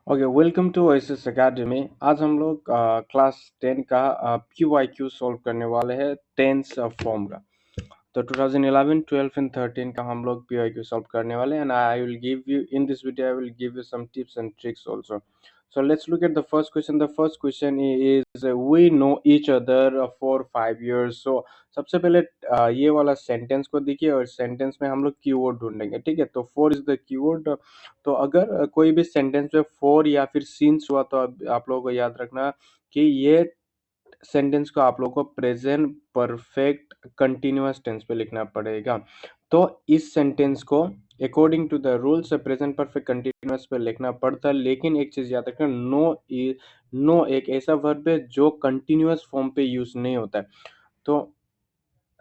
Okay, welcome to Oasis Academy. आज हम लोग क्लास 10 का क्यू सॉल्व करने वाले हैं टेंस फॉर्म का। तो 2011, 12 एंड 13 का हम लोग PYQ सॉल्व करने वाले हैं and I will give you in this video I will give you some tips and tricks also. So let's look at the first question. The first question is we know each other for 5 years. So सबसे पहले ये वाला sentence को देखिए और sentence में हम लोग कीवर्ड ढूंढेंगे। ठीक है, तो फोर इज द कीवर्ड। तो अगर कोई भी सेंटेंस में फोर या फिर सीन्स हुआ तो आप लोगों को याद रखना कि ये सेंटेंस को आप लोगों को प्रेजेंट परफेक्ट कंटिन्यूअस टेंस पे लिखना पड़ेगा। तो इस सेंटेंस को according to the rules present perfect continuous पे लिखना पड़ता है, लेकिन एक चीज याद रखना, नो एक ऐसा वर्ब है जो कंटिन्यूअस फॉर्म पे यूज नहीं होता है। तो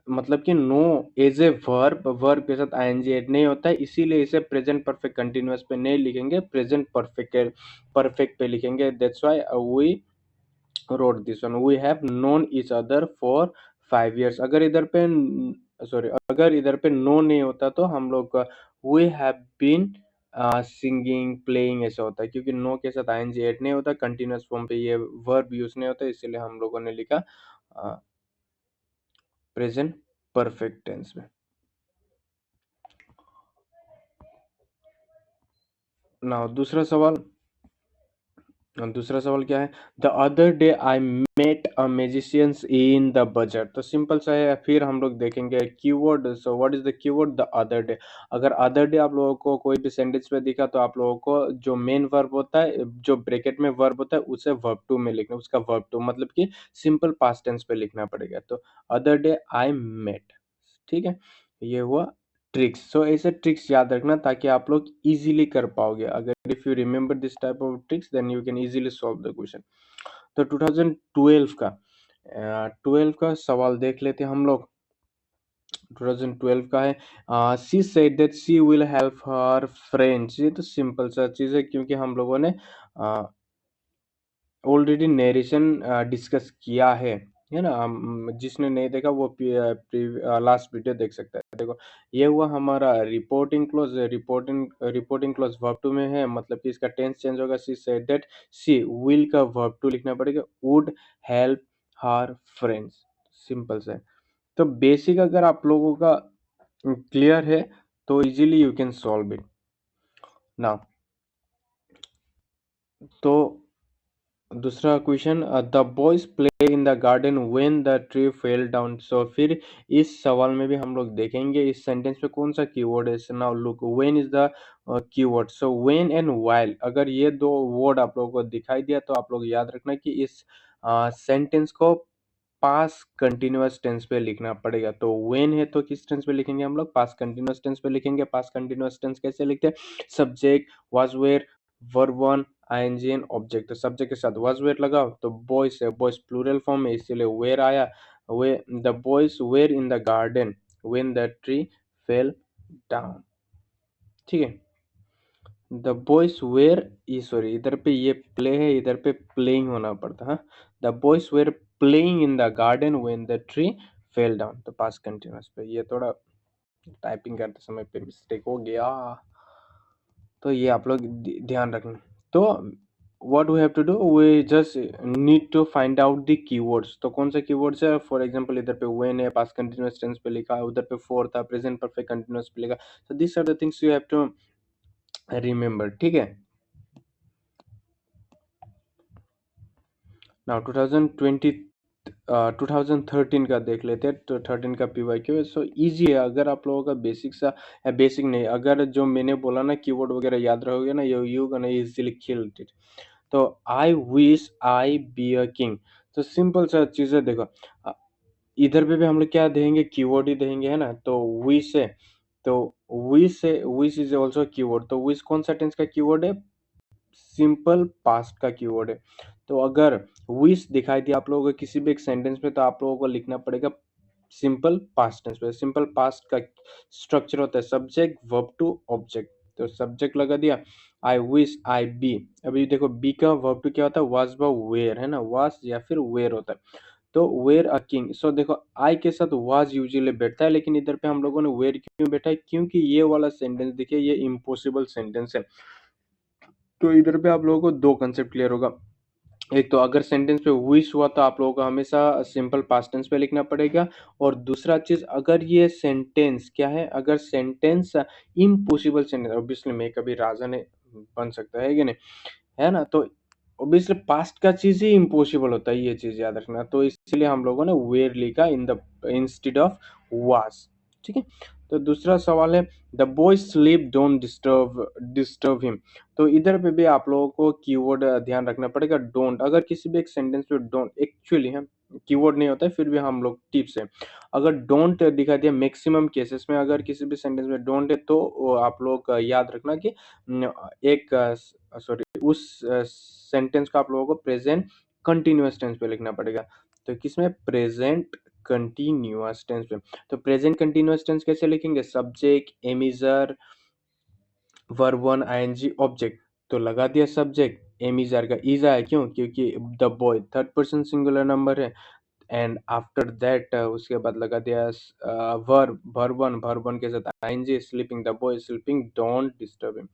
मतलब कि नो एज ए वर्ब के साथ आईएनजी ऐड नहीं होता है, इसीलिए इसे प्रेजेंट परफेक्ट कंटिन्यूअस पे नहीं लिखेंगे, प्रेजेंट परफेक्ट पे लिखेंगे। That's why we wrote this one. We have known each other for 5 years. अगर इधर पे नो नहीं होता तो हम लोग का we have been singing playing ऐसा होता है, क्योंकि नो के साथ आईएनजी ऐड नहीं होता, कंटिन्यूअस फॉर्म पे ये वर्ब यूज नहीं होता, इसीलिए हम लोगों ने लिखा प्रेजेंट परफेक्ट टेंस में। नाउ दूसरा सवाल क्या है? The other day I met a magicians in the budget. तो सिंपल सा है, फिर हम लोग देखेंगे keyword. So what is the keyword? The other day. अगर अदर डे आप लोगों को कोई भी सेंटेंस में दिखा तो आप लोगों को जो मेन वर्ब होता है, जो ब्रैकेट में वर्ब होता है, उसे वर्ब टू में लिखना, उसका वर्ब टू मतलब कि सिंपल पास्ट टेंस पे लिखना पड़ेगा। तो अदर डे आई मेट। ठीक है, ये हुआ ट्रिक्स। सो ऐसे ट्रिक्स याद रखना ताकि आप लोग इजीली कर पाओगे। अगर if you remember this type of tricks then you can easily solve the question. तो 2012 का सवाल देख लेते हैं हम लोग। 2012 का है, she said that she will help her friends. ये तो सिंपल सा चीज है, क्योंकि हम लोगों ने ऑलरेडी नरेशन डिस्कस किया है ना। जिसने नहीं देखा वो लास्ट वीडियो देख सकता है। देखो, ये हुआ हमारा reporting clause. Reporting clause verb two में है, मतलब कि इसका टेंस चेंज होगा। She said that, she will का वर्ब टू लिखना पड़ेगा, would help her friends. Simple सा है। तो बेसिक अगर आप लोगों का क्लियर है तो easily you can solve it now. तो दूसरा question, the boys play in the garden when the tree fell down. So फिर इस सवाल में भी हम लोग देखेंगे इस सेंटेंस में कौन सा कीवर्ड है। Now look, when is the keyword. So when and while, अगर ये दो वर्ड आप लोगों को दिखाई दिया तो आप लोग याद रखना कि इस सेंटेंस को पास कंटिन्यूअस टेंस पे लिखना पड़ेगा। तो व्हेन है तो किस टेंस पे लिखेंगे हम लोग? पास कंटिन्यूअस टेंस पे लिखेंगे। पास कंटिन्यूअस टेंस कैसे लिखते हैं? Subject, was, were, verb one, ING and object. तो सब्जेक्ट के साथ वाज वेयर लगाओ तो बॉयज है, बॉयज प्लूरल फॉर्म में, इसीलिए वेयर आया। वे the boys were in the garden when the tree fell down. ठीक है, द बॉयज वेयर, ये सॉरी इधर पे ये प्ले है, इधर पे प्लेइंग होना पड़ता है। The boys were playing in the garden when the tree fell down. तो पास्ट कंटिन्यूअस पे ये थोड़ा टाइपिंग करते समय पे मिस्टेक हो गया, तो ये आप लोग ध्यान रखना। तो what we have to do, we just need to find out the keywords। तो कौन से keywords है? फॉर एग्जांपल इधर पे when है, past continuous tense पे लिखा है, उधर पे for था, present perfect continuous पे लिखा। so these are the things you have to remember। ठीक है, नाउ 2013 का देख लेते हैं। तो 13 का PYQ सो इजी है। अगर आप लोगों का बेसिक सा, बेसिक नहीं, अगर जो मैंने बोला ना कीवर्ड वगैरह याद रहोगे ना, you gonna easily kill it. तो I wish I be a king. तो सिंपल सा चीज है, देखो इधर पे भी हम लोग क्या देंगे? कीवर्ड ही देंगे, है ना। तो विश है, तो विश इज ऑल्सो कीवर्ड। तो विश कौन सा टेंस का कीवर्ड है? सिंपल पास्ट का कीवर्ड है। तो अगर विश दिखाई दिया आप लोगों को किसी भी एक सेंटेंस में तो आप लोगों को लिखना पड़ेगा सिंपल पास्ट टेंस पे। सिंपल पास्ट का स्ट्रक्चर होता है सब्जेक्ट, वर्ब टू, ऑब्जेक्ट। तो सब्जेक्ट लगा दिया, आई विश आई बी। अभी देखो बी का वर्ब टू क्या होता है? वाज व वेयर, है ना, वाज या फिर वेयर होता है। तो वेयर अ किंग। सो देखो आई के साथ वाज यूजुअली बैठता है, लेकिन इधर पे हम लोगों ने वेयर क्यों बैठा है? क्योंकि ये वाला सेंटेंस देखिए, ये इम्पॉसिबल सेंटेंस है। तो इधर पे आप लोगों को दो कंसेप्ट क्लियर होगा। एक तो अगर सेंटेंस पे विश हुआ तो आप लोगों को हमेशा सिंपल पास्ट टेंस पे लिखना पड़ेगा, और दूसरा चीज अगर ये सेंटेंस क्या है, अगर सेंटेंस इम्पॉसिबल सेंटेंस, ऑब्वियसली मैं कभी राजा ने बन सकता है कि नहीं, है ना, तो ऑब्वियसली पास्ट का चीज ही इम्पॉसिबल होता है, ये चीज याद रखना। तो इसलिए हम लोगों ने वेयर लिखा in the instead of was. ठीक है। तो दूसरा सवाल है, the boy sleep don't disturb him. तो इधर पे भी आप लोगों को कीवर्ड ध्यान रखना पड़ेगा, डोंट। अगर किसी भी एक सेंटेंस पे डोंट एक्चुअली है, कीवर्ड नहीं होता है, फिर भी हम लोग टिप्स है, अगर डोंट दिखा दिया मैक्सिमम केसेस में, अगर किसी भी सेंटेंस में डोंट है तो आप लोग याद रखना कि एक सॉरी उस सेंटेंस को आप लोगों को प्रेजेंट कंटिन्यूअस टेंस पे लिखना पड़ेगा। तो किसमें, प्रेजेंट कंटिन्यूअस टेंस पे। तो प्रेजेंट कंटिन्यूअस टेंस कैसे लिखेंगे, subject, am is are, verb one, ING, object. तो लगा दिया सब्जेक्ट, एमिजर का इज आया, क्यों, क्योंकि the boy third person singular number है, एंड आफ्टर दैट उसके बाद लगा दिया वर्ब वन के साथ ING, sleeping, the boy sleeping, don't disturb him.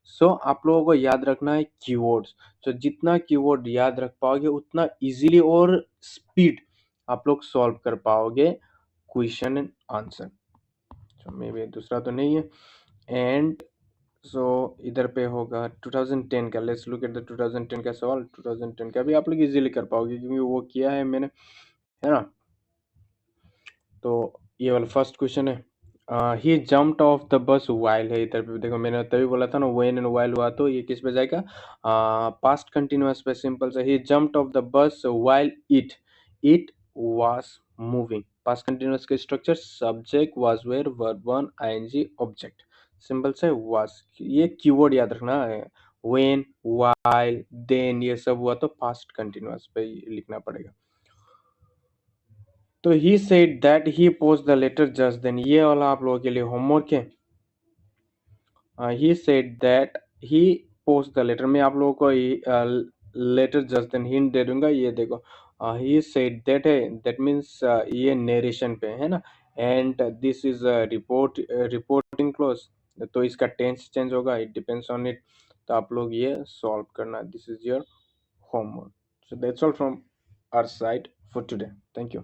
So आप लोगों को याद रखना है कीवर्ड्स। तो जितना कीवर्ड याद रख पाओगे उतना इजीली और स्पीड आप लोग सॉल्व कर पाओगे क्वेश्चन एंड आंसर। तो मे भी दूसरा तो नहीं है। एंड सो इधर पे होगा 2010 का, लेट्स लुक एट द 2010 का सवाल। 2010 का भी आप लोग इजीली कर पाओगे क्योंकि वो किया है मैंने, है ना। तो ये वाला फर्स्ट क्वेश्चन है, he jumped off the bus while है, इधर पे देखो मैंने तभी बोला था ना व्हेन एंड वाइल हुआ तो ये किस पे जाएगा, पास्ट कंटिन्यूअस पे। सिंपल से, he jumped off the bus while it was moving. Past continuous के structure, subject, was were, verb one, ING, object. Simple से वाज, ये कीवर्ड याद रखना है, व्हेन, वाइल, देन, ये सब हुआ तो पास्ट कंटिन्यूअस पे ही लिखना पड़ेगा। तो he said that he post the letter just then, ये वाला आप लोगों के लिए होमवर्क है। He said that he post the letter, मैं आप लोगों को लेटर जस्ट देन हिंट दे दूंगा। ये देखो, ही सेड दैट है, दैट मीन्स ये नरेशन पे है ना, and this is reporting clause, तो इसका टेंस चेंज होगा, इट डिपेंड्स ऑन इट। तो आप लोग ये सॉल्व करना, this is your homework. So that's all from our side for today, thank you.